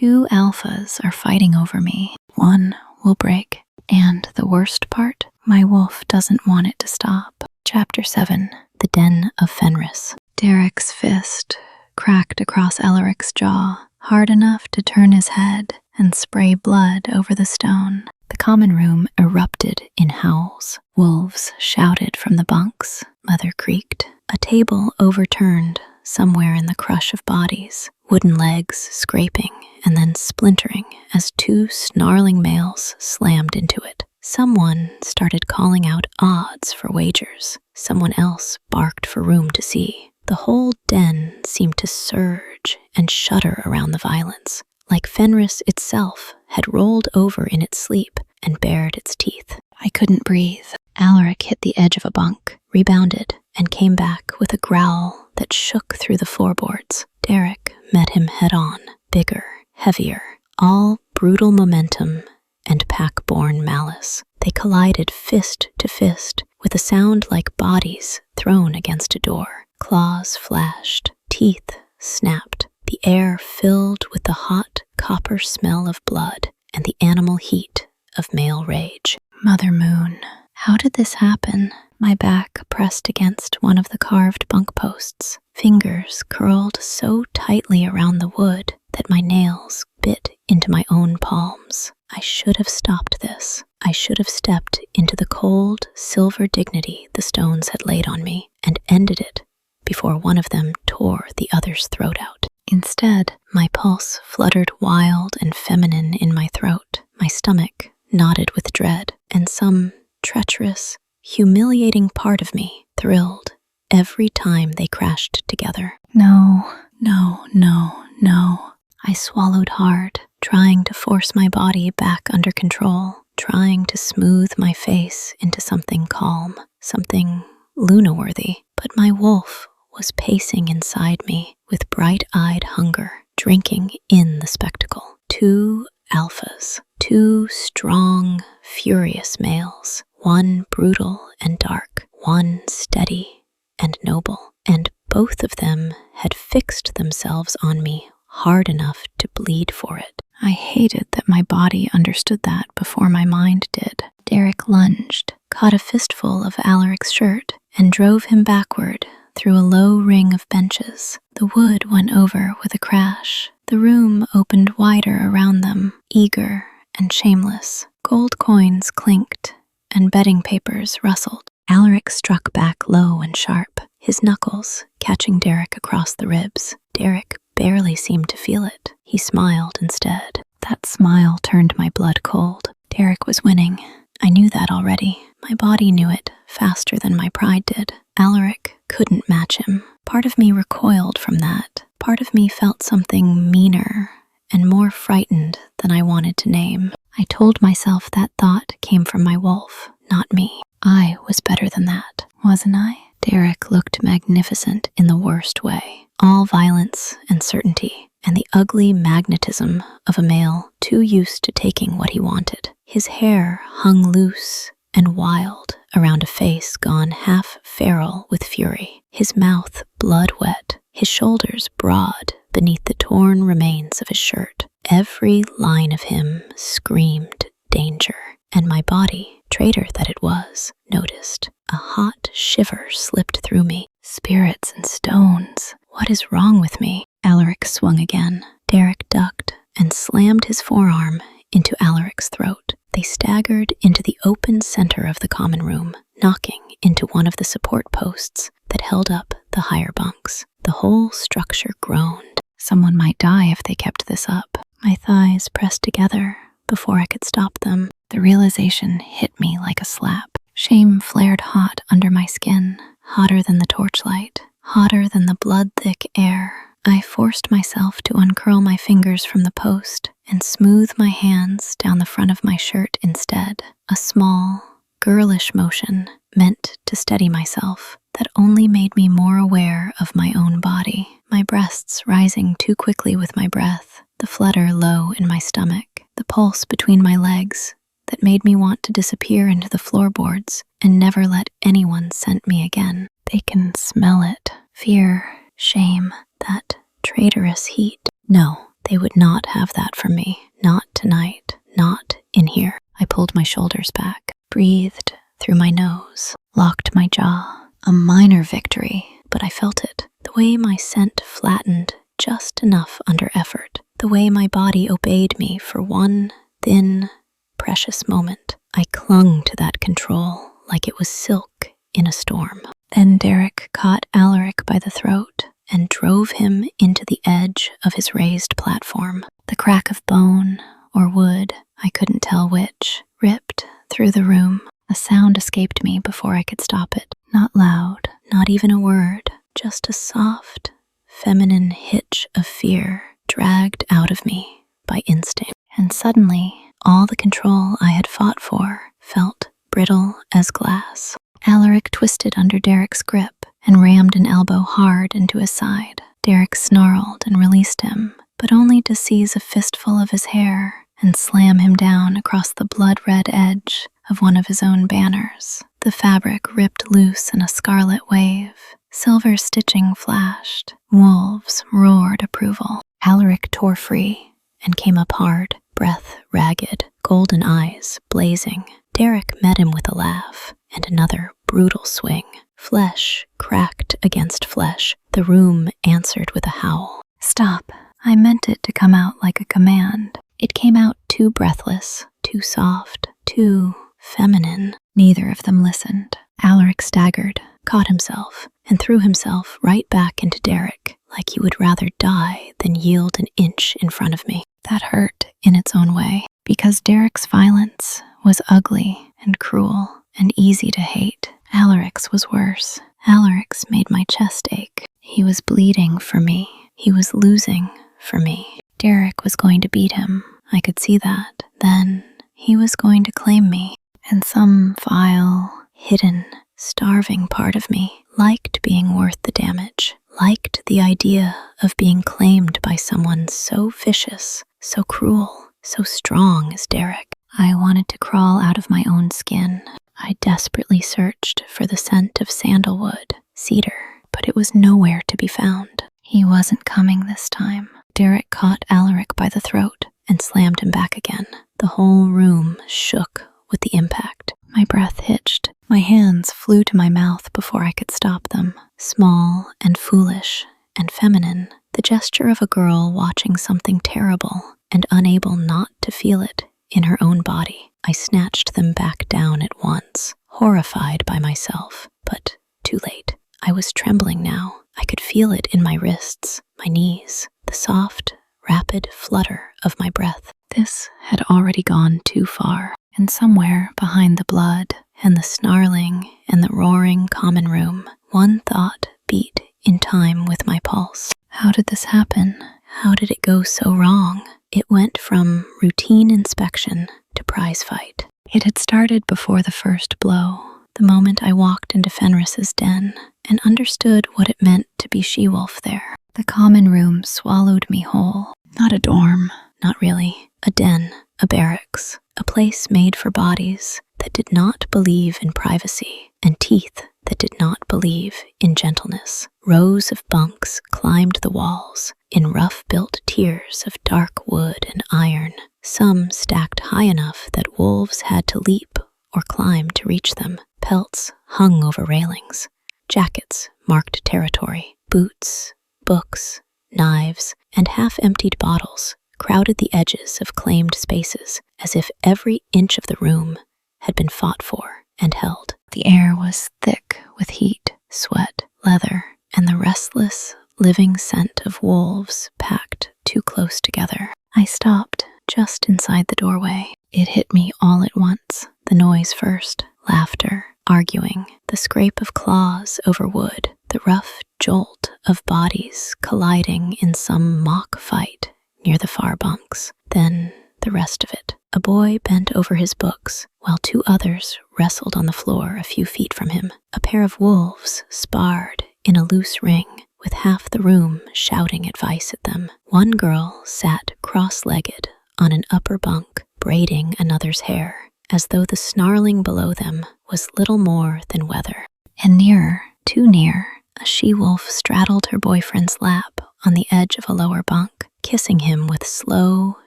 2 alphas are fighting over me. One will break. And the worst part, my wolf doesn't want it to stop. Chapter 7. The Den of Fenrris. Derek's fist cracked across Alaric's jaw, hard enough to turn his head and spray blood over the stone. The common room erupted in howls. Wolves shouted from the bunks. Leather creaked. A table overturned somewhere in the crush of bodies. Wooden legs scraping and then splintering as 2 snarling males slammed into it. Someone started calling out odds for wagers. Someone else barked for room to see. The whole den seemed to surge and shudder around the violence, like Fenrris itself had rolled over in its sleep and bared its teeth. I couldn't breathe. Alaric hit the edge of a bunk, rebounded, and came back with a growl that shook through the floorboards. Derek met him head-on, bigger, heavier, all brutal momentum and pack-born malice. They collided fist to fist with a sound like bodies thrown against a door. Claws flashed, teeth snapped, the air filled with the hot copper smell of blood and the animal heat of male rage. Mother Moon, how did this happen? My back pressed against one of the carved bunk posts. Fingers curled so tightly around the wood that my nails bit into my own palms. I should have stopped this. I should have stepped into the cold, silver dignity the stones had laid on me and ended it before one of them tore the other's throat out. Instead, my pulse fluttered wild and feminine in my throat. My stomach knotted with dread, and some treacherous, humiliating part of me thrilled every time they crashed together. No, no, no, no. I swallowed hard, trying to force my body back under control, trying to smooth my face into something calm, something Luna-worthy. But my wolf was pacing inside me with bright-eyed hunger, drinking in the spectacle. 2 alphas, 2 strong, furious males, one brutal and dark, one steady and noble, and both of them had fixed themselves on me hard enough to bleed for it. I hated that my body understood that before my mind did. Derek lunged, caught a fistful of Alaric's shirt, and drove him backward through a low ring of benches. The wood went over with a crash. The room opened wider around them, eager and shameless. Gold coins clinked, and bedding papers rustled. Alaric struck back low and sharp, his knuckles catching Derek across the ribs. Derek barely seemed to feel it. He smiled instead. That smile turned my blood cold. Derek was winning. I knew that already. My body knew it faster than my pride did. Alaric couldn't match him. Part of me recoiled from that. Part of me felt something meaner and more frightened than I wanted to name. I told myself that thought came from my wolf, not me. I was better than that, wasn't I? Derek looked magnificent in the worst way. All violence and certainty, and the ugly magnetism of a male too used to taking what he wanted. His hair hung loose and wild around a face gone half feral with fury, his mouth blood-wet, his shoulders broad beneath the torn remains of his shirt. Every line of him screamed danger, and my body, traitor that it was, noticed. A hot shiver slipped through me. Spirits and stones. What is wrong with me? Alaric swung again. Derek ducked and slammed his forearm into Alaric's throat. They staggered into the open center of the common room, knocking into one of the support posts that held up the higher bunks. The whole structure groaned. Someone might die if they kept this up. My thighs pressed together before I could stop them. The realization hit me like a slap. Shame flared hot under my skin, hotter than the torchlight, hotter than the blood-thick air. I forced myself to uncurl my fingers from the post and smooth my hands down the front of my shirt instead. A small, girlish motion meant to steady myself that only made me more aware of my own body. My breasts rising too quickly with my breath, the flutter low in my stomach, the pulse between my legs that made me want to disappear into the floorboards and never let anyone scent me again. They can smell it. Fear, shame, that traitorous heat. No, They would not have that from me. Not tonight. Not in here. I pulled my shoulders back, breathed through my nose, locked my jaw. A minor victory, but I felt it. The way my scent flattened just enough under effort. The way my body obeyed me for one thin, precious moment. I clung to that control like it was silk in a storm. Then Derek caught Alaric by the throat and drove him into the edge of his raised platform. The crack of bone or wood, I couldn't tell which, ripped through the room. A sound escaped me before I could stop it. Not loud, not even a word, just a soft, feminine hitch of fear dragged out of me by instinct. And suddenly, all the control I had fought for felt brittle as glass. Alaric twisted under Derek's grip and rammed an elbow hard into his side. Derek snarled and released him, but only to seize a fistful of his hair and slam him down across the blood-red edge of one of his own banners. The fabric ripped loose in a scarlet wave. Silver stitching flashed. Wolves roared approval. Alaric tore free and came up hard, breath ragged, golden eyes blazing. Derek met him with a laugh and another brutal swing. Flesh cracked against flesh. The room answered with a howl. Stop. I meant it to come out like a command. It came out too breathless, too soft, too feminine. Neither of them listened. Alaric staggered, caught himself, and threw himself right back into Derek, like he would rather die than yield an inch in front of me. That hurt in its own way, because Derek's violence was ugly and cruel and easy to hate. Alaric's was worse. Alaric's made my chest ache. He was bleeding for me. He was losing for me. Derek was going to beat him. I could see that. Then he was going to claim me. And some vile, hidden, starving part of me liked being worth the damage, liked the idea of being claimed by someone so vicious, so cruel, so strong as Derek. I wanted to crawl out of my own skin. I desperately searched for the scent of sandalwood, cedar, but it was nowhere to be found. He wasn't coming this time. Derek caught Alaric by the throat and slammed him back again. The whole room shook with the impact. My breath hitched. My hands flew to my mouth before I could stop them. Small and foolish and feminine, the gesture of a girl watching something terrible and unable not to feel it in her own body. I snatched them back down at once, horrified by myself, but too late. I was trembling now. I could feel it in my wrists, my knees, the soft, rapid flutter of my breath. This had already gone too far, and somewhere behind the blood and the snarling and the roaring common room, one thought beat in time with my pulse. How did this happen? How did it go so wrong? It went from routine inspection to prize fight. It had started before the first blow, the moment I walked into Fenris's den and understood what it meant to be she-wolf there. The common room swallowed me whole. Not a dorm, not really. A den, a barracks, a place made for bodies that did not believe in privacy and teeth that did not believe in gentleness. Rows of bunks climbed the walls in rough-built tiers of dark wood and iron, some stacked high enough that wolves had to leap or climb to reach them. Pelts hung over railings. Jackets marked territory. Boots, books, knives, and half-emptied bottles crowded the edges of claimed spaces as if every inch of the room had been fought for and held. The air was thick with heat, sweat, leather, and the restless, living scent of wolves packed too close together. I stopped just inside the doorway. It hit me all at once. The noise first, laughter, arguing, the scrape of claws over wood, the rough jolt of bodies colliding in some mock fight near the far bunks. Then the rest of it. A boy bent over his books, while two others wrestled on the floor a few feet from him. A pair of wolves sparred in a loose ring, with half the room shouting advice at them. One girl sat cross-legged on an upper bunk, braiding another's hair, as though the snarling below them was little more than weather. And nearer, too near, a she-wolf straddled her boyfriend's lap on the edge of a lower bunk, kissing him with slow,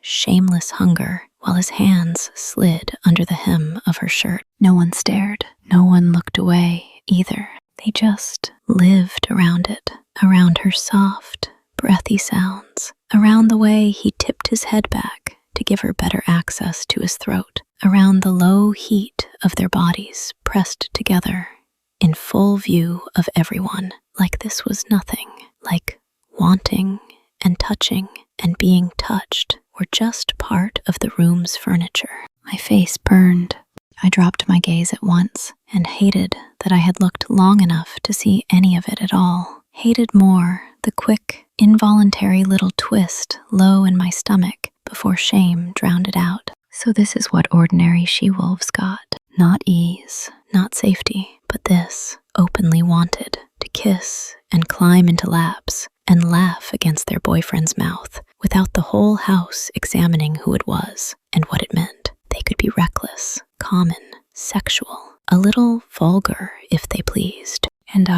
shameless hunger while his hands slid under the hem of her shirt. No one stared. No one looked away either. They just lived around it, around her soft, breathy sounds, around the way he tipped his head back to give her better access to his throat, around the low heat of their bodies pressed together in full view of everyone, like this was nothing, like wanting and touching and being touched were just part of the room's furniture. My face burned. I dropped my gaze at once and hated that I had looked long enough to see any of it at all. Hated more the quick, involuntary little twist low in my stomach before shame drowned it out. So this is what ordinary she-wolves got. Not ease, not safety, but this, openly wanted, to kiss and climb into laps and laugh against their boyfriend's mouth without the whole house examining who it was and what it meant. They could be reckless, common, sexual, a little vulgar if they pleased. And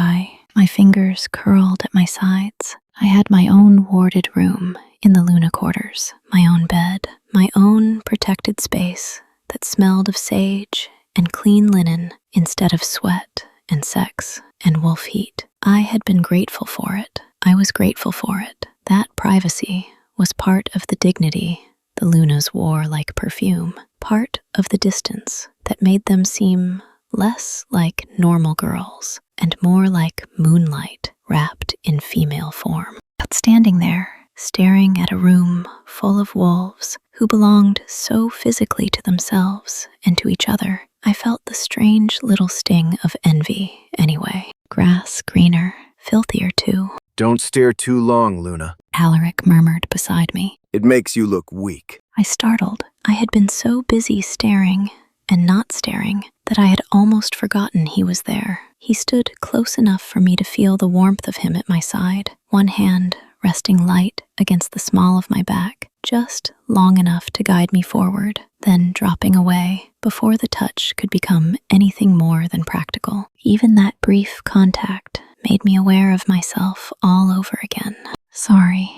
my fingers curled at my sides. I had my own warded room in the Luna quarters, my own bed, my own protected space that smelled of sage and clean linen instead of sweat and sex and wolf heat. I had been grateful for it. I was grateful for it. That privacy was part of the dignity the Lunas wore like perfume, part of the distance that made them seem less like normal girls and more like moonlight wrapped in female form. But standing there, staring at a room full of wolves who belonged so physically to themselves and to each other, I felt the strange little sting of envy anyway. Grass greener, filthier too. Don't stare too long, Luna. Alaric murmured beside me. It makes you look weak. I startled. I had been so busy staring and not staring that I had almost forgotten he was there. He stood close enough for me to feel the warmth of him at my side, one hand resting light against the small of my back, just long enough to guide me forward, then dropping away before the touch could become anything more than practical. Even that brief contact made me aware of myself all over again. Sorry,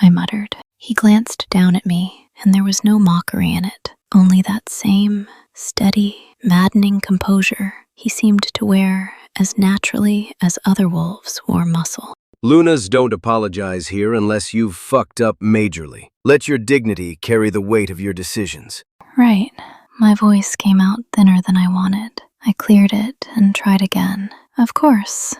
I muttered. He glanced down at me, and there was no mockery in it, only that same steady, maddening composure he seemed to wear as naturally as other wolves wore muscle. Lunas don't apologize here unless you've fucked up majorly. Let your dignity carry the weight of your decisions. Right. My voice came out thinner than I wanted. I cleared it and tried again. Of course.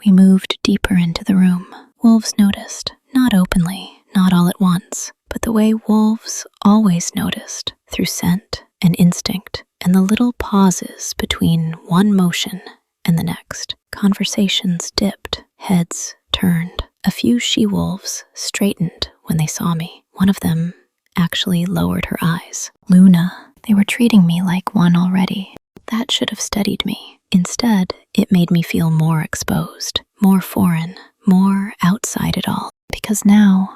We moved deeper into the room. Wolves noticed, not openly, not all at once, but the way wolves always noticed, through scent and instinct, and the little pauses between one motion and the next. Conversations dipped, heads turned. A few she-wolves straightened when they saw me. One of them actually lowered her eyes. Luna. They were treating me like one already. That should have steadied me. Instead, it made me feel more exposed, more foreign, more outside it all. Because now,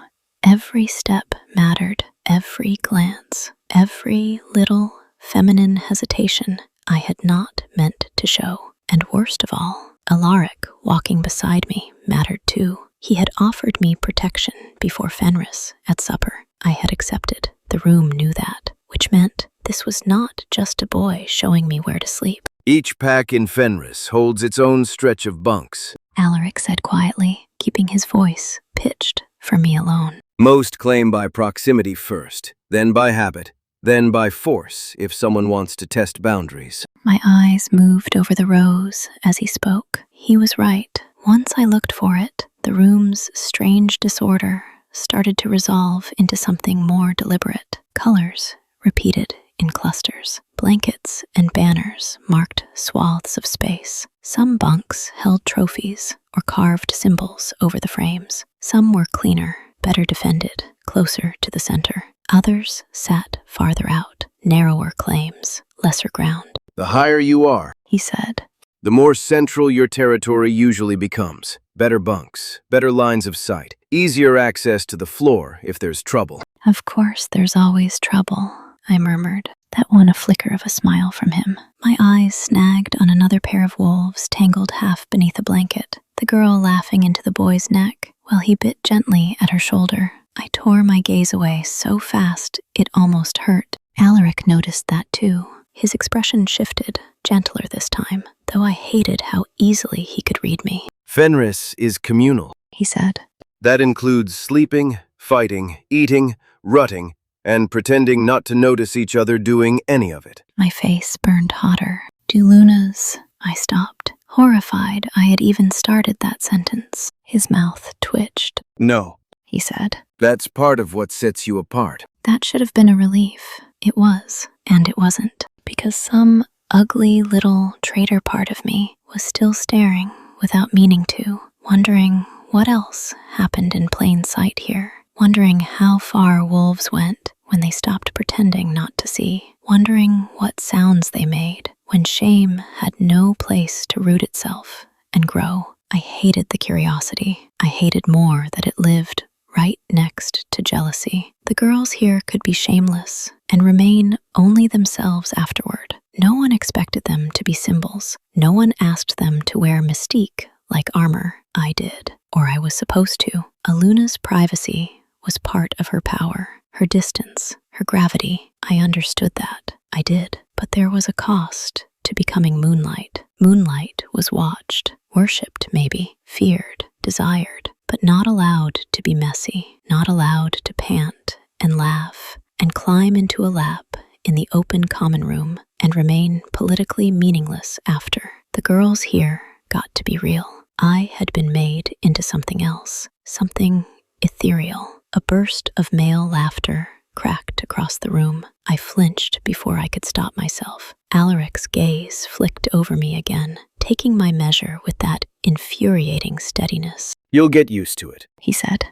every step mattered, every glance, every little feminine hesitation I had not meant to show. And worst of all, Alaric walking beside me mattered too. He had offered me protection before Fenrris at supper. I had accepted. The room knew that, which meant this was not just a boy showing me where to sleep. Each pack in Fenrris holds its own stretch of bunks, Alaric said quietly, keeping his voice pitched for me alone. Most claim by proximity first, then by habit, then by force if someone wants to test boundaries. My eyes moved over the rows as he spoke. He was right. Once I looked for it, the room's strange disorder started to resolve into something more deliberate. Colors repeated in clusters. Blankets and banners marked swaths of space. Some bunks held trophies or carved symbols over the frames. Some were cleaner, better defended, closer to the center. Others sat farther out, narrower claims, lesser ground. The higher you are, He said, the more central your territory usually becomes. Better bunks, better lines of sight, easier access to the floor if there's trouble. Of course there's always trouble, I murmured. That won a flicker of a smile from him. My eyes snagged on another pair of wolves tangled half beneath a blanket, the girl laughing into the boy's neck while he bit gently at her shoulder. I tore my gaze away so fast it almost hurt. Alaric noticed that too. His expression shifted, gentler this time, though I hated how easily he could read me. Fenrris is communal, He said. That includes sleeping, fighting, eating, rutting, and pretending not to notice each other doing any of it. My face burned hotter. Do Luna's... I stopped, horrified I had even started that sentence. His mouth twitched. No, He said. that's part of what sets you apart. That should have been a relief. It was, and it wasn't, because some ugly little traitor part of me was still staring without meaning to, wondering what else happened in plain sight here, wondering how far wolves went when they stopped pretending not to see, wondering what sounds they made when shame had no place to root itself and grow. I hated the curiosity. I hated more that it lived right next to jealousy. The girls here could be shameless and remain only themselves afterward. No one expected them to be symbols. No one asked them to wear mystique like armor. I did, or I was supposed to. Aluna's privacy was part of her power, her distance, her gravity. I understood that. I did. But there was a cost to becoming Moonlight. Moonlight was watched, worshipped maybe, feared, desired, but not allowed to be messy, not allowed to pant and laugh and climb into a lap in the open common room and remain politically meaningless after. The girls here got to be real. I had been made into something else, something ethereal. A burst of male laughter cracked across the room. I flinched before I could stop myself. Alaric's gaze flicked over me again, taking my measure with that infuriating steadiness. You'll get used to it, He said.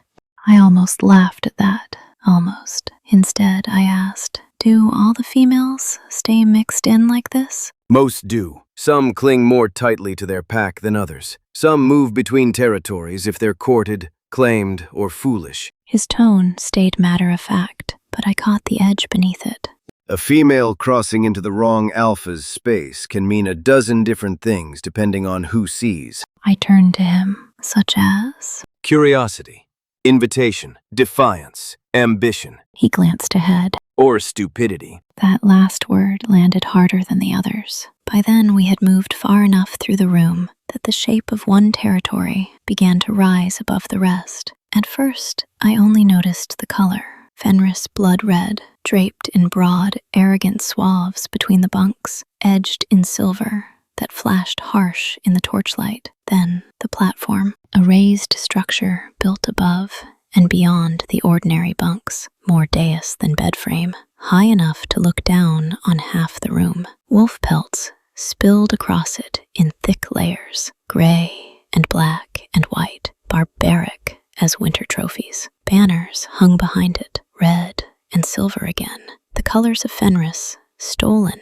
I almost laughed at that. Almost. Instead, I asked, do all the females stay mixed in like this? Most do. Some cling more tightly to their pack than others. Some move between territories if they're courted, claimed, or foolish. His tone stayed matter-of-fact, but I caught the edge beneath it. A female crossing into the wrong alpha's space can mean a dozen different things depending on who sees. I turned to him, such as... Curiosity, invitation, defiance, ambition, He glanced ahead. or stupidity. That last word landed harder than the others. By then, we had moved far enough through the room that the shape of one territory began to rise above the rest. At first, I only noticed the color. Fenris blood red, draped in broad, arrogant swaths between the bunks, edged in silver that flashed harsh in the torchlight. Then the platform, a raised structure built above and beyond the ordinary bunks, more dais than bed frame, high enough to look down on half the room. Wolf pelts spilled across it in thick layers, gray and black and white, barbaric as winter trophies. Banners hung behind it, red and silver again, the colors of Fenris, stolen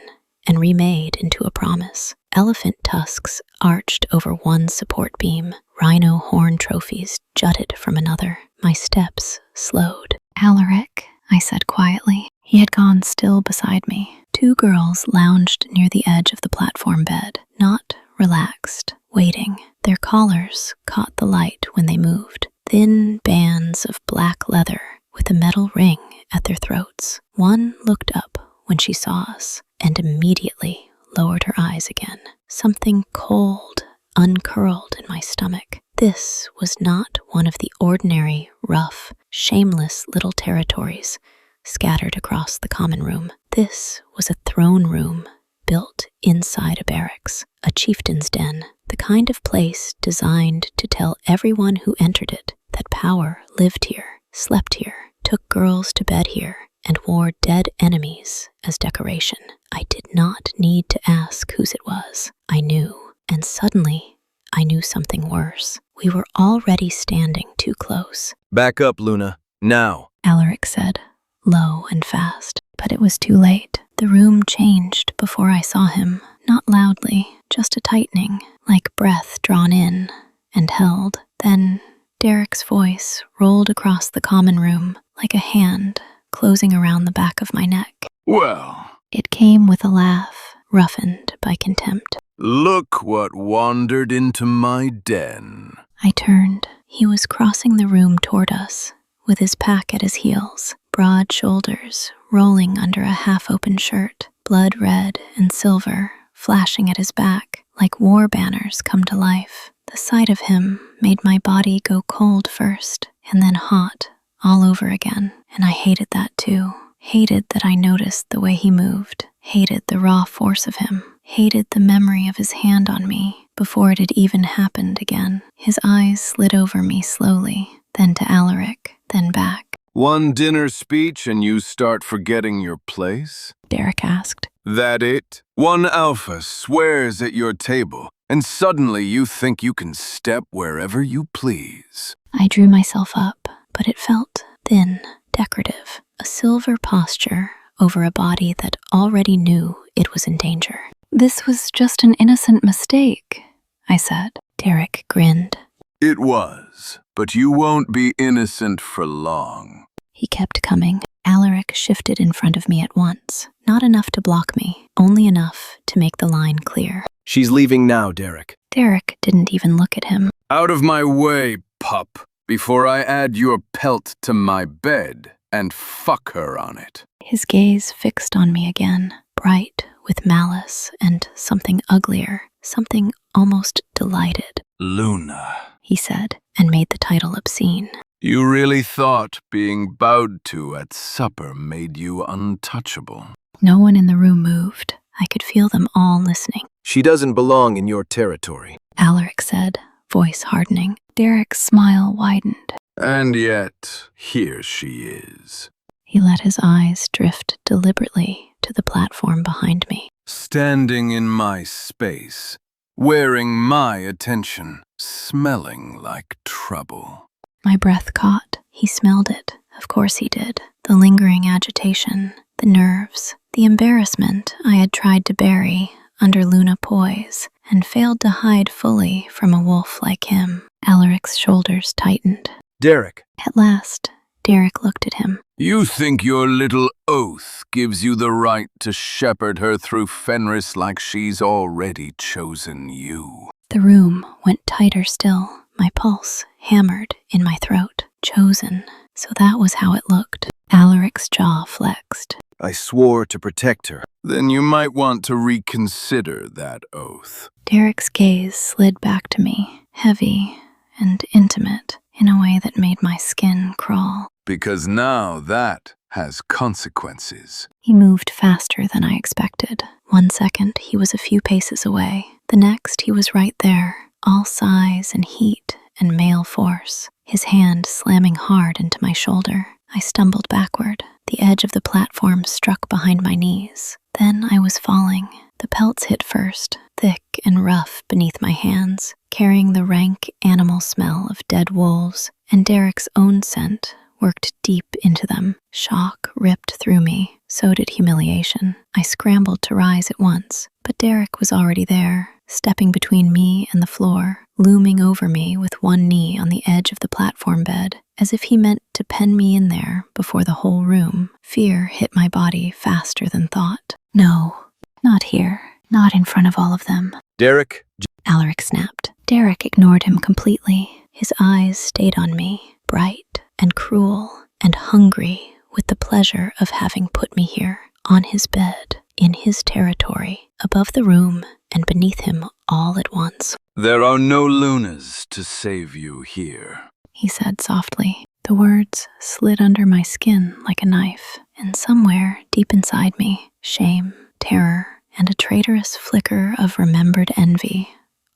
and remade into a promise. Elephant tusks arched over one support beam, rhino horn trophies jutted from another. My steps slowed. Alaric, I said quietly. He had gone still beside me. Two girls lounged near the edge of the platform bed, not relaxed, waiting. Their collars caught the light when they moved. Thin bands of black leather with a metal ring at their throats. One looked up when she saw us and immediately lowered her eyes again. Something cold uncurled in my stomach. This was not one of the ordinary, rough, shameless little territories scattered across the common room. This was a throne room built inside a barracks, a chieftain's den, the kind of place designed to tell everyone who entered it that power lived here, slept here, took girls to bed here, and wore dead enemies as decoration. I did not need to ask whose it was. I knew, and suddenly I knew something worse. We were already standing too close. Back up, Luna. Now. Alaric said, low and fast. But it was too late. The room changed before I saw him. Not loudly, just a tightening, like breath drawn in and held. Then Derek's voice rolled across the common room like a hand closing around the back of my neck. Well, It came with a laugh, roughened by contempt. look what wandered into my den. I turned. He was crossing the room toward us, with his pack at his heels, broad shoulders rolling under a half-open shirt, blood red and silver flashing at his back like war banners come to life. The sight of him made my body go cold first and then hot all over again, and I hated that too. Hated that I noticed the way he moved, hated the raw force of him, hated the memory of his hand on me before it had even happened again. His eyes slid over me slowly, then to Alaric, then back. One dinner speech and you start forgetting your place? Derek asked. That it? One alpha swears at your table, and suddenly you think you can step wherever you please. I drew myself up, but it felt thin, decorative, a silver posture over a body that already knew it was in danger. This was just an innocent mistake, I said. Derek grinned. It was, but you won't be innocent for long. He kept coming. Alaric shifted in front of me at once. Not enough to block me, only enough to make the line clear. She's leaving now, Derek. Derek didn't even look at him. Out of my way, pup, before I add your pelt to my bed and fuck her on it. His gaze fixed on me again, bright with malice and something uglier, something almost delighted. Luna, he said, and made the title obscene. You really thought being bowed to at supper made you untouchable? No one in the room moved. I could feel them all listening. She doesn't belong in your territory, Alaric said, voice hardening. Derek's smile widened. And yet, here she is. He let his eyes drift deliberately to the platform behind me. Standing in my space, wearing my attention, smelling like trouble. My breath caught. He smelled it. Of course he did. The lingering agitation, the nerves, the embarrassment I had tried to bury under Luna poise and failed to hide fully from a wolf like him. Alaric's shoulders tightened. Derek. At last, Derek looked at him. You think your little oath gives you the right to shepherd her through Fenrris like she's already chosen you? The room went tighter still. My pulse hammered in my throat. Chosen. So that was how it looked. Alaric's jaw flexed. I swore to protect her. Then you might want to reconsider that oath. Derek's gaze slid back to me, heavy and intimate, in a way that made my skin crawl. Because now that has consequences. He moved faster than I expected. 1 second, he was a few paces away. The next, he was right there, all size and heat and male force, his hand slamming hard into my shoulder. I stumbled backward. The edge of the platform struck behind my knees. Then I was falling. The pelts hit first, thick and rough beneath my hands, carrying the rank animal smell of dead wolves, and Derek's own scent worked deep into them. Shock ripped through me, so did humiliation. I scrambled to rise at once, but Derek was already there, stepping between me and the floor, looming over me with one knee on the edge of the platform bed, as if he meant to pen me in there before the whole room. Fear hit my body faster than thought. No, not here. Not in front of all of them. Derek. Alaric snapped. Derek ignored him completely. His eyes stayed on me, bright and cruel and hungry with the pleasure of having put me here, on his bed, in his territory, above the room and beneath him all at once. There are no Lunas to save you here, he said softly. The words slid under my skin like a knife, and somewhere deep inside me, shame, terror, and a traitorous flicker of remembered envy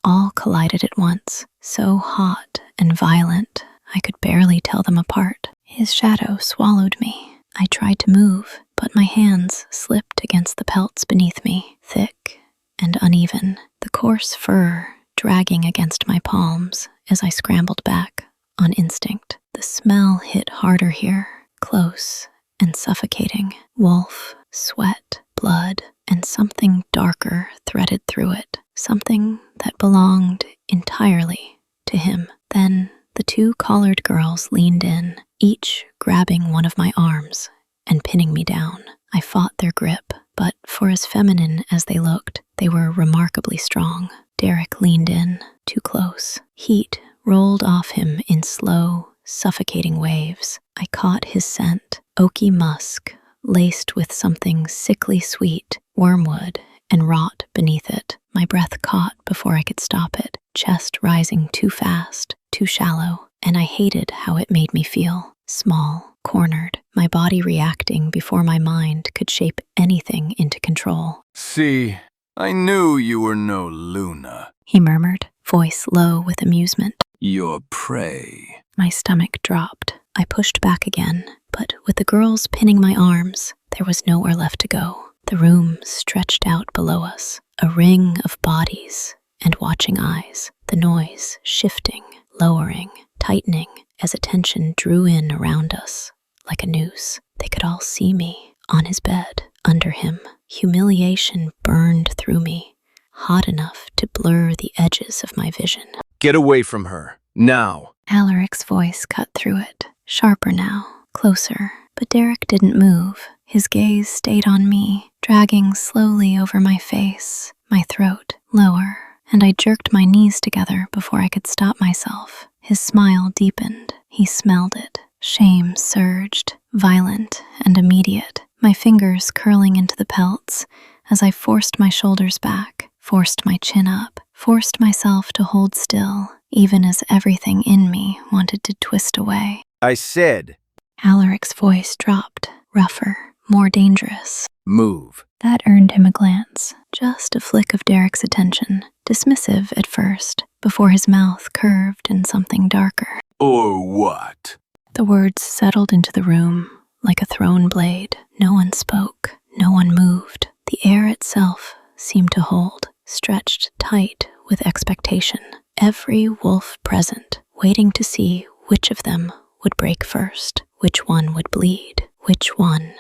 all collided at once, so hot and violent I could barely tell them apart. His shadow swallowed me. I tried to move, but my hands slipped against the pelts beneath me, thick and uneven, the coarse fur dragging against my palms as I scrambled back on instinct. The smell hit harder here, close and suffocating. Wolf, sweat, blood, and something darker threaded through it, something that belonged entirely to him. Then the two collared girls leaned in, each grabbing one of my arms and pinning me down. I fought their grip, but for as feminine as they looked, they were remarkably strong. Derek leaned in, too close. Heat rolled off him in slow, suffocating waves. I caught his scent, oaky musk, laced with something sickly sweet, wormwood, and rot beneath it. My breath caught before I could stop it, chest rising too fast, too shallow, and I hated how it made me feel. Small, cornered, my body reacting before my mind could shape anything into control. See, I knew you were no Luna. He murmured, voice low with amusement. Your prey. My stomach dropped. I pushed back again, but with the girls pinning my arms, there was nowhere left to go. The room stretched out below us, a ring of bodies and watching eyes, the noise shifting, lowering, tightening as attention drew in around us like a noose. They could all see me, on his bed, under him. Humiliation burned through me, hot enough to blur the edges of my vision. Get away from her, now. Alaric's voice cut through it, sharper now, closer. But Derek didn't move. His gaze stayed on me, dragging slowly over my face, my throat, lower, and I jerked my knees together before I could stop myself. His smile deepened. He smelled it. Shame surged, violent and immediate, my fingers curling into the pelts as I forced my shoulders back, forced my chin up, forced myself to hold still, even as everything in me wanted to twist away. I said, Alaric's voice dropped, rougher, more dangerous. move. That earned him a glance, just a flick of Derek's attention, dismissive at first, before his mouth curved in something darker. Or what? The words settled into the room like a thrown blade. No one spoke, no one moved. The air itself seemed to hold, stretched tight with expectation. Every wolf present, waiting to see which of them would break first, which one would bleed, which one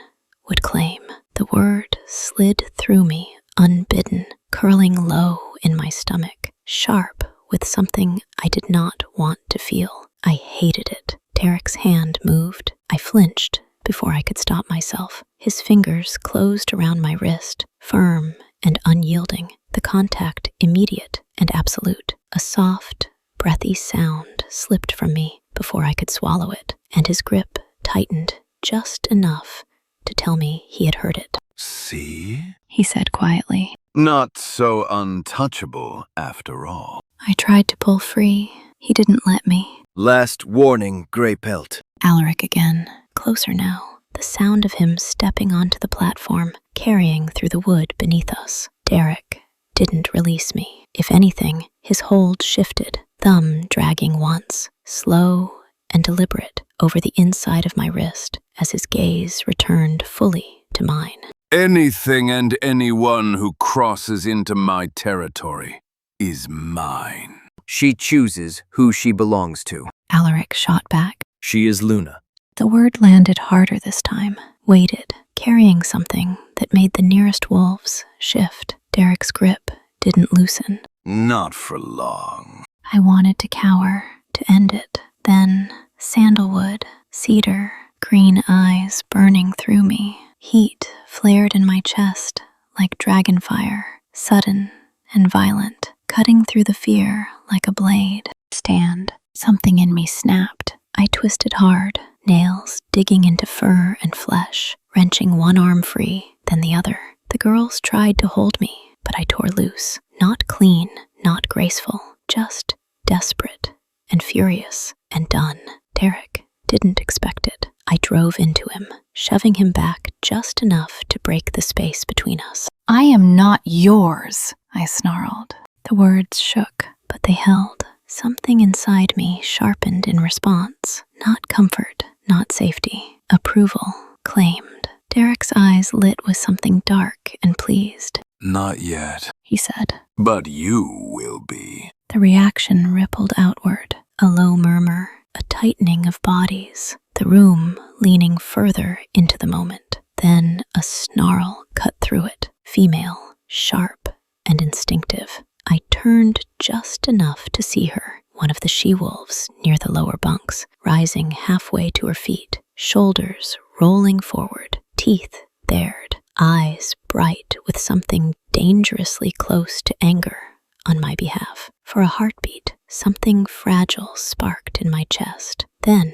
would claim. The word slid through me, unbidden, curling low in my stomach, sharp with something I did not want to feel. I hated it. Derek's hand moved. I flinched before I could stop myself. His fingers closed around my wrist, firm and unyielding, the contact immediate and absolute. A soft, breathy sound slipped from me before I could swallow it, and his grip tightened just enough to tell me he had heard it. See? He said quietly. Not so untouchable, after all. I tried to pull free. He didn't let me. Last warning, Grey Pelt. Alaric again, closer now, the sound of him stepping onto the platform, carrying through the wood beneath us. Derek didn't release me. If anything, his hold shifted, thumb dragging once, slow and deliberate, over the inside of my wrist as his gaze returned fully to mine. Anything and anyone who crosses into my territory is mine. She chooses who she belongs to. Alaric shot back. She is Luna. The word landed harder this time, weighted, carrying something that made the nearest wolves shift. Derek's grip didn't loosen. Not for long. I wanted to cower, to end it. Then, sandalwood, cedar, green eyes burning through me. Heat flared in my chest like dragon fire, sudden and violent, cutting through the fear like a blade. Stand. Something in me snapped. I twisted hard, nails digging into fur and flesh, wrenching one arm free, then the other. The girls tried to hold me, but I tore loose. Not clean, not graceful, just desperate and furious and done. Derek didn't expect it. I drove into him, shoving him back just enough to break the space between us. I am not yours, I snarled. The words shook, but they held. Something inside me sharpened in response. Not comfort, not safety. Approval, claimed. Derek's eyes lit with something dark and pleased. Not yet. He said. But you will be. The reaction rippled outward. A low murmur, a tightening of bodies. The room leaning further into the moment. Then a snarl cut through it. Female, sharp and instinctive. I turned just enough to see her, one of the she-wolves near the lower bunks, rising halfway to her feet, shoulders rolling forward, teeth bared, eyes bright with something dangerously close to anger on my behalf. For a heartbeat, something fragile sparked in my chest. Then,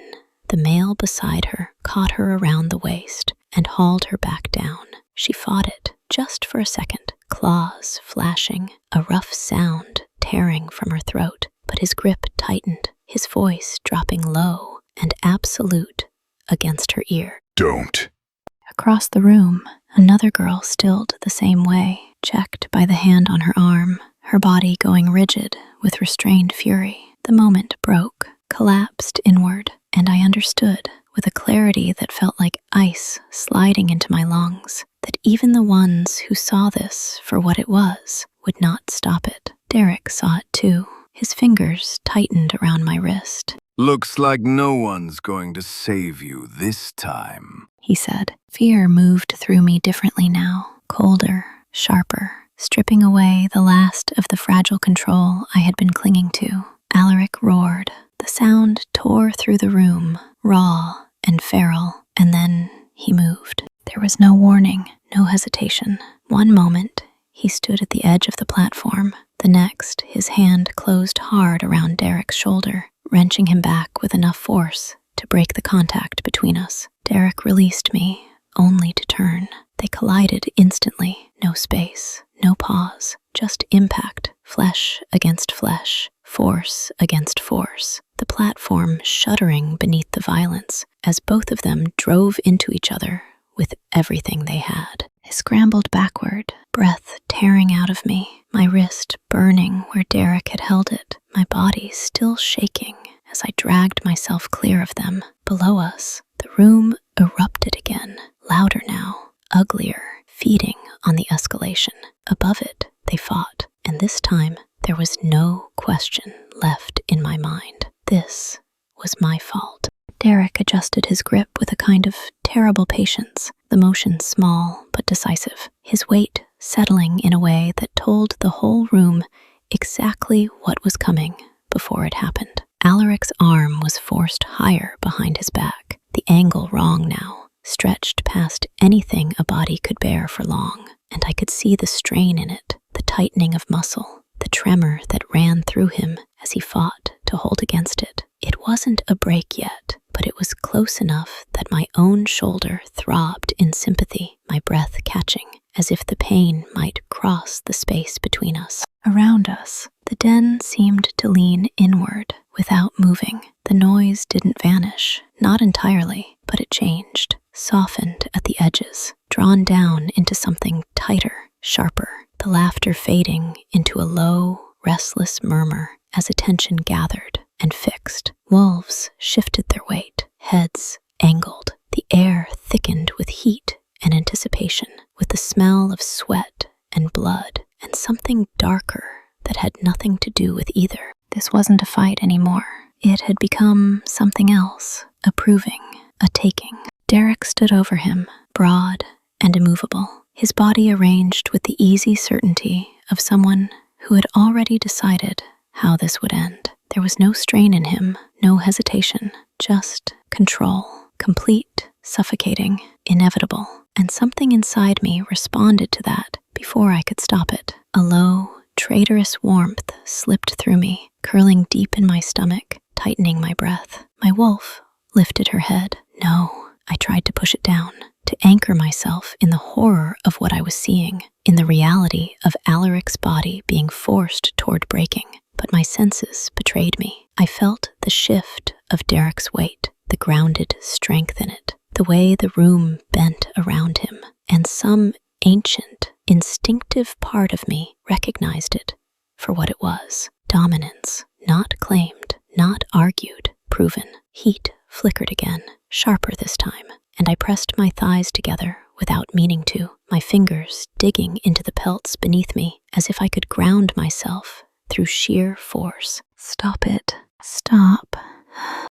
the male beside her caught her around the waist and hauled her back down. She fought it, just for a second, claws flashing, a rough sound tearing from her throat. But his grip tightened, his voice dropping low and absolute against her ear. Don't. Across the room, another girl stilled the same way, checked by the hand on her arm, her body going rigid with restrained fury. The moment broke, collapsed inward, and I understood, with a clarity that felt like ice sliding into my lungs, that even the ones who saw this for what it was would not stop it. Derek saw it too. His fingers tightened around my wrist. Looks like no one's going to save you this time, he said. Fear moved through me differently now, colder, sharper, stripping away the last of the fragile control I had been clinging to. Alaric roared. The sound tore through the room, raw and feral, and then he moved. There was no warning, no hesitation. One moment, he stood at the edge of the platform. The next, his hand closed hard around Derek's shoulder, wrenching him back with enough force to break the contact between us. Derek released me, only to turn. They collided instantly. No space, no pause, just impact, flesh against flesh, force against force. The platform shuddering beneath the violence as both of them drove into each other with everything they had. I scrambled backward, breath tearing out of me, my wrist burning where Derek had held it, my body still shaking as I dragged myself clear of them. Below us, the room erupted again, louder now, uglier, feeding on the escalation. Above it, they fought, and this time there was no question left in my mind. This was my fault. Derek adjusted his grip with a kind of terrible patience, the motion small but decisive, his weight settling in a way that told the whole room exactly what was coming before it happened. Alaric's arm was forced higher behind his back, the angle wrong now, stretched past anything a body could bear for long, and I could see the strain in it, the tightening of muscle, the tremor that ran through him as he fought to hold against it. It wasn't a break yet, but it was close enough that my own shoulder throbbed in sympathy, my breath catching, as if the pain might cross the space between us. Around us, the den seemed to lean inward without moving. The noise didn't vanish, not entirely, but it changed, softened at the edges, drawn down into something tighter, sharper, the laughter fading into a low, restless murmur as attention gathered and fixed. Wolves shifted their weight, heads angled. The air thickened with heat and anticipation, with the smell of sweat and blood and something darker that had nothing to do with either. This wasn't a fight anymore. It had become something else, a proving, a taking. Derek stood over him, broad and immovable, his body arranged with the easy certainty of someone who had already decided how this would end. There was no strain in him, no hesitation, just control, complete, suffocating, inevitable. And something inside me responded to that before I could stop it. A low, traitorous warmth slipped through me, curling deep in my stomach, tightening my breath. My wolf lifted her head. No, I tried to push it down, to anchor myself in the horror of what I was seeing, in the reality of Alaric's body being forced toward breaking. But my senses betrayed me. I felt the shift of Derek's weight, the grounded strength in it, the way the room bent around him, and some ancient, instinctive part of me recognized it for what it was. Dominance, not claimed, not argued, proven. Heat flickered again, sharper this time, and I pressed my thighs together without meaning to, my fingers digging into the pelts beneath me as if I could ground myself through sheer force. Stop it. Stop.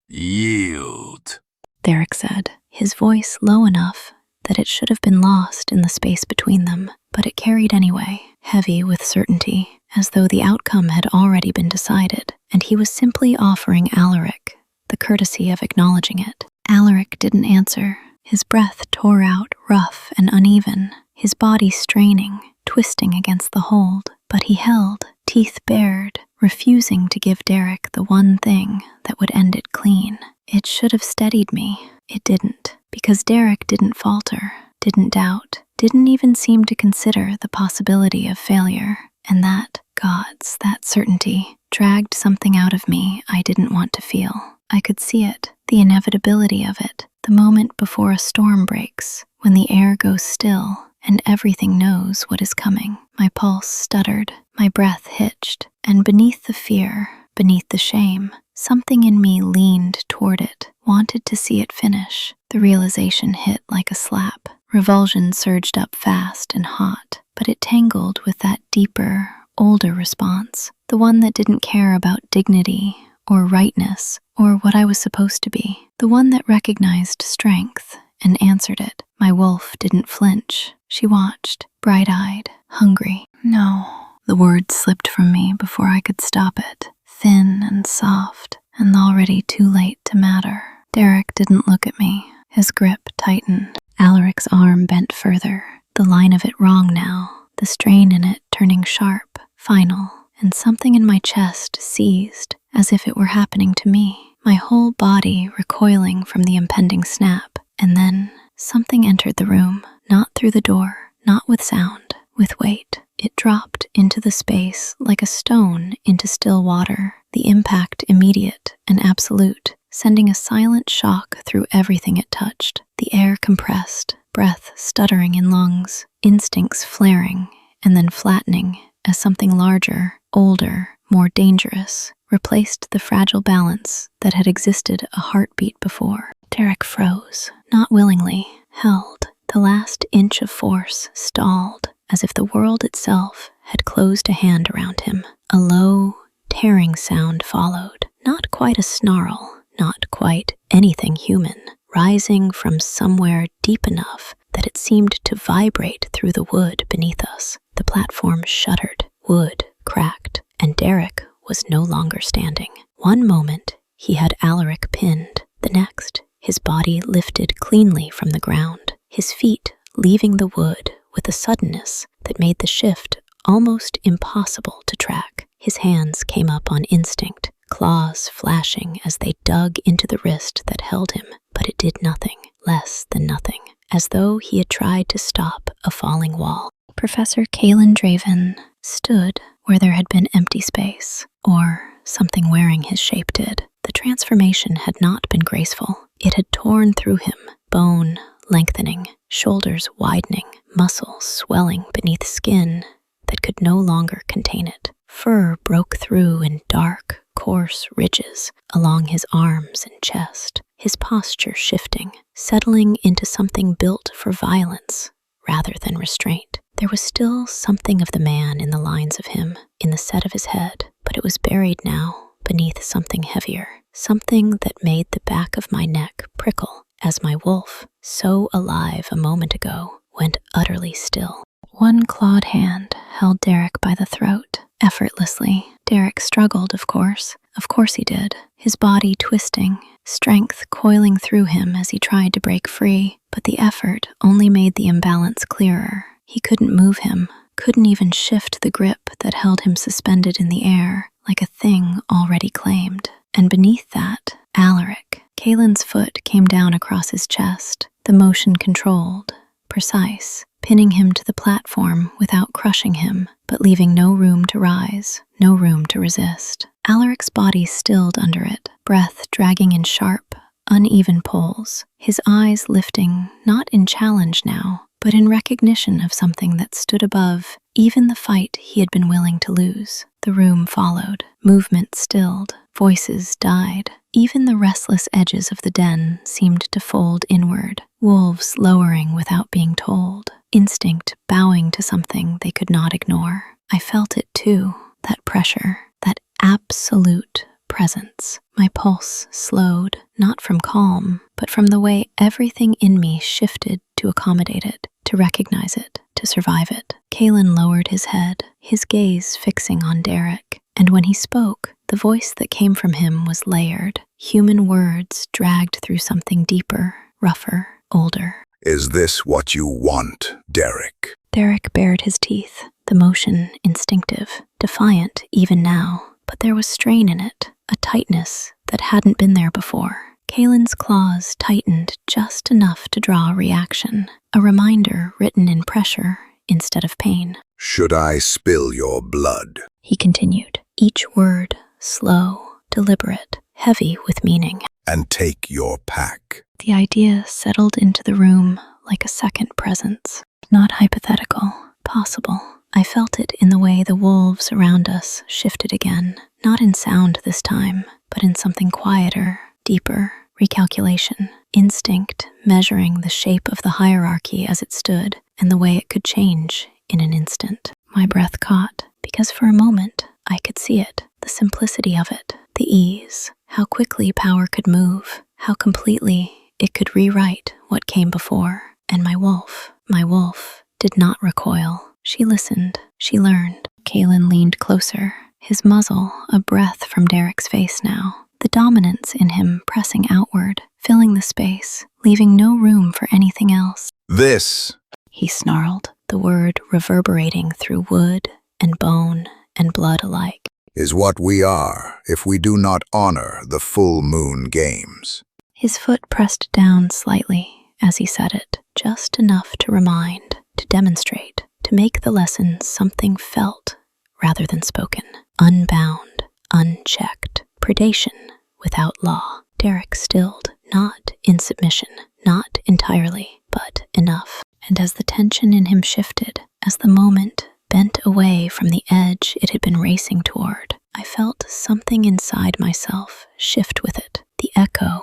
Yield, Derek said, his voice low enough that it should have been lost in the space between them, but it carried anyway, heavy with certainty, as though the outcome had already been decided, and he was simply offering Alaric the courtesy of acknowledging it. Alaric didn't answer. His breath tore out rough and uneven, his body straining, twisting against the hold, but he held, teeth bared, refusing to give Derek the one thing that would end it clean. It should have steadied me. It didn't, because Derek didn't falter, didn't doubt, didn't even seem to consider the possibility of failure. And that certainty, dragged something out of me I didn't want to feel. I could see it, the inevitability of it, the moment before a storm breaks, when the air goes still and everything knows what is coming. My pulse stuttered, my breath hitched, and beneath the fear, beneath the shame, something in me leaned toward it, wanted to see it finish. The realization hit like a slap. Revulsion surged up fast and hot, but it tangled with that deeper, older response, the one that didn't care about dignity or rightness or what I was supposed to be, the one that recognized strength and answered it. My wolf didn't flinch. She watched, bright-eyed, hungry. No, the word slipped from me before I could stop it, thin and soft, and already too late to matter. Derek didn't look at me. His grip tightened. Alaric's arm bent further, the line of it wrong now, the strain in it turning sharp, final, and something in my chest seized, as if it were happening to me, my whole body recoiling from the impending snap. And then something entered the room, not through the door, not with sound, with weight. It dropped into the space like a stone into still water, the impact immediate and absolute, sending a silent shock through everything it touched. The air compressed, breath stuttering in lungs, instincts flaring and then flattening as something larger, older, more dangerous, replaced the fragile balance that had existed a heartbeat before. Derek froze, not willingly, held. The last inch of force stalled, as if the world itself had closed a hand around him. A low, tearing sound followed, not quite a snarl, not quite anything human, rising from somewhere deep enough that it seemed to vibrate through the wood beneath us. The platform shuddered, wood cracked, and Derek was no longer standing. One moment, he had Alaric pinned. The next, his body lifted cleanly from the ground, his feet leaving the wood with a suddenness that made the shift almost impossible to track. His hands came up on instinct, claws flashing as they dug into the wrist that held him, but it did nothing, less than nothing, as though he had tried to stop a falling wall. Professor Kaelin Draven stood where there had been empty space, or something wearing his shape did. The transformation had not been graceful. It had torn through him, bone lengthening, shoulders widening, muscles swelling beneath skin that could no longer contain it. Fur broke through in dark, coarse ridges along his arms and chest, his posture shifting, settling into something built for violence rather than restraint. There was still something of the man in the lines of him, in the set of his head, but it was buried now beneath something heavier, something that made the back of my neck prickle as my wolf, so alive a moment ago, went utterly still. One clawed hand held Derek by the throat, effortlessly. Derek struggled, of course. Of course he did, his body twisting, strength coiling through him as he tried to break free, but the effort only made the imbalance clearer. He couldn't move him, couldn't even shift the grip that held him suspended in the air, like a thing already claimed. And beneath that, Alaric. Kaelin's foot came down across his chest, the motion controlled, precise, pinning him to the platform without crushing him, but leaving no room to rise, no room to resist. Alaric's body stilled under it, breath dragging in sharp, uneven pulls, his eyes lifting not in challenge now, but in recognition of something that stood above even the fight he had been willing to lose. The room followed, movement stilled, voices died. Even the restless edges of the den seemed to fold inward, wolves lowering without being told, instinct bowing to something they could not ignore. I felt it too, that pressure, that absolute presence. My pulse slowed, not from calm, but from the way everything in me shifted to accommodate it, to recognize it, to survive it. Kaelin lowered his head, his gaze fixing on Derek, and when he spoke, the voice that came from him was layered, human words dragged through something deeper, rougher, older. Is this what you want, Derek? Derek bared his teeth. the motion instinctive, defiant even now, but there was strain in it, a tightness that hadn't been there before. Kalen's claws tightened just enough to draw a reaction, a reminder written in pressure instead of pain. Should I spill your blood? He continued, each word slow, deliberate, heavy with meaning. And take your pack? The idea settled into the room like a second presence. Not hypothetical, possible. I felt it in the way the wolves around us shifted again, not in sound this time, but in something quieter, deeper, recalculation, instinct measuring the shape of the hierarchy as it stood and the way it could change in an instant. My breath caught, because for a moment I could see it, the simplicity of it, the ease, how quickly power could move, how completely it could rewrite what came before. And my wolf did not recoil. She listened, she learned. Kalen leaned closer, his muzzle a breath from Derek's face now, the dominance in him pressing outward, filling the space, leaving no room for anything else. This, He snarled, the word reverberating through wood and bone and blood alike. is what we are if we do not honor the full moon games. His foot pressed down slightly as he said it, just enough to remind, to demonstrate, to make the lesson something felt rather than spoken. Unbound, unchecked, predation without law. Derek stilled, not in submission, not entirely, but enough. And as the tension in him shifted, as the moment bent away from the edge it had been racing toward, I felt something inside myself shift with it, the echo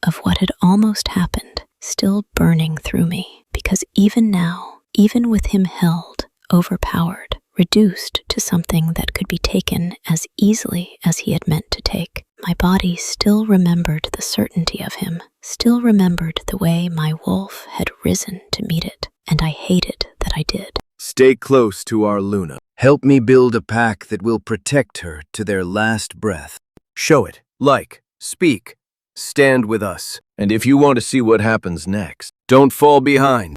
of what had almost happened still burning through me, because even now, even with him held, overpowered, reduced to something that could be taken as easily as he had meant to take, my body still remembered the certainty of him, still remembered the way my wolf had risen to meet it, and I hated that I did. Stay close to our Luna. Help me build a pack that will protect her to their last breath. Show it, speak, stand with us. And if you want to see what happens next, don't fall behind.